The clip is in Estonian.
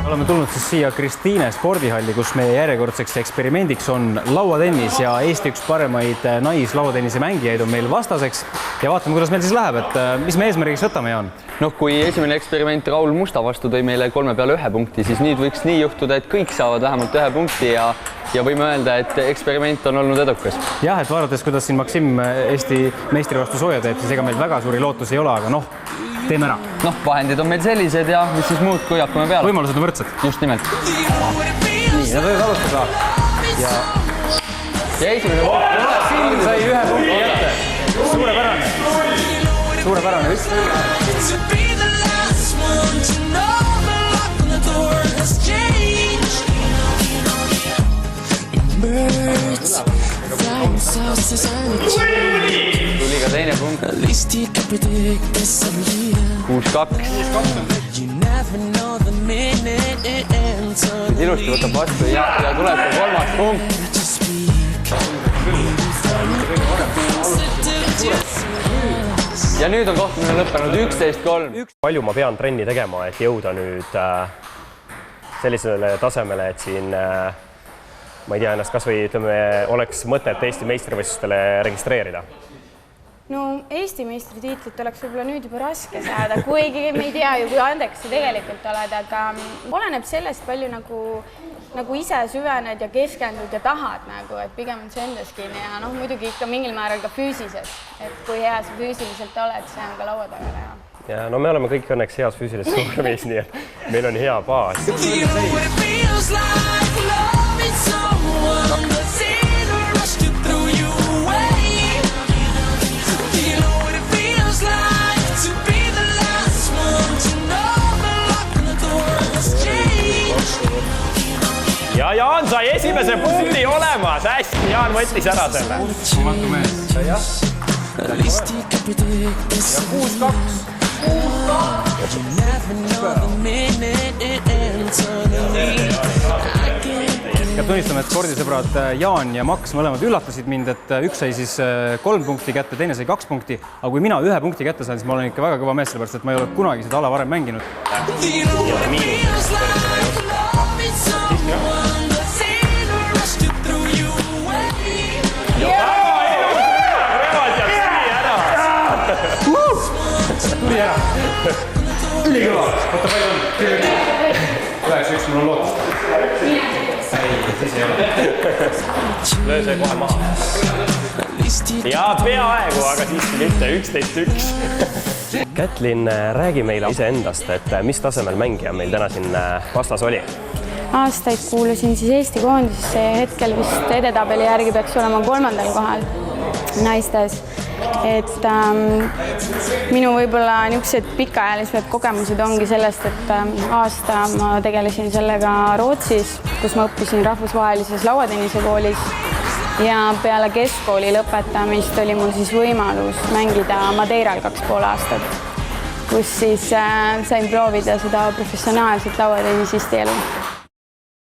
Oleme tulnud siis siia Kristiine spordihalli, kus meie järjekordseks eksperimendiks on lauatennis ja Eesti üks paremaid naislauatennise mängijaid on meil vastaseks. Ja vaatame, kuidas meil siis läheb, et mis me eesmärgiks võtame, Jaan? Noh, kui esimene eksperiment Raul Musta vastu tõi meile 3 peale 1 punkti, siis nüüd võiks nii juhtuda, et kõik saavad vähemalt 1 punkti ja võime öelda, et eksperiment on olnud edukas. Jah, et vaadates, kuidas siin Maksim Eesti meistri vastu sooja teeb, siis ega meil väga suuri lootusi ei ole, aga noh, teeme ära. Noh, vahendid on meil sellised ja mis siis muud, kui hakkame peale. Võimalused on võrdsed. Just nimelt. Nii, ja võid alustada. Ja esimene punkt. Siin sai 1 punkti jätte. Suurepärane. Suurepärane. Tuli ka teine punkt. 6-2. Ilusti võtab vastu ja tuleb ka 3. punkt. Ja nüüd on kohtumine lõppenud 11-3. Palju ma pean trenni tegema, et jõuda nüüd sellisele tasemele, et siin ma ei tea ennast kas või oleks mõtet Eesti meistrivõistlustele registreerida? No Eesti meistritiitlit oleks võib-olla nüüd juba raske saada, kuigi me ei tea ju, kui andeks sa tegelikult oled, aga oleneb sellest palju nagu ise süvened ja keskendud ja tahad, et pigem on see endas kinni ja muidugi ikka mingil määral ka füüsiliselt, et kui hea sa füüsiliselt oled, see on ka laua taga näha. Ja no me oleme kõik õnneks heas füüsilises suuremees, nii et meil on hea baas. Ja Jaan sai esimese punkti olemas. Hästi, Jaan võttis ära selle. Ja 6-2. Peab tunnistama, et spordisõbrad Jaan ja Maks mõlemad üllatasid mind, et üks sai siis 3 punkti kätte, teine sai 2 punkti, aga kui mina 1 punkti kätte sain, siis ma olen ikka väga kõva mees, sellepärast, et ma ei ole kunagi seda ala varem mänginud. Tuli ära. Ülikõva. Võta palju on. 9-1 mul on lootust. Ei, siis ei ole. Löö see kohe maha. Ja peaaegu, aga siiski mitte 11-1. Kätlin, räägi meile iseendast, et mis tasemel mängija meil täna siin vastas oli? Aastaid kuulusin siis Eesti koondisesse ja hetkel vist edetabeli järgi peaks olema 3. kohal naistes. Et minu võib-olla niisugused pikaajalised kogemused ongi sellest, et aasta ma tegelesin sellega Rootsis, kus ma õppisin rahvusvahelises lauatennisekoolis ja peale keskkooli lõpetamist oli mul siis võimalus mängida Madeiral 2,5 aastat, kus siis sain proovida seda professionaalset lauatennisisti elu.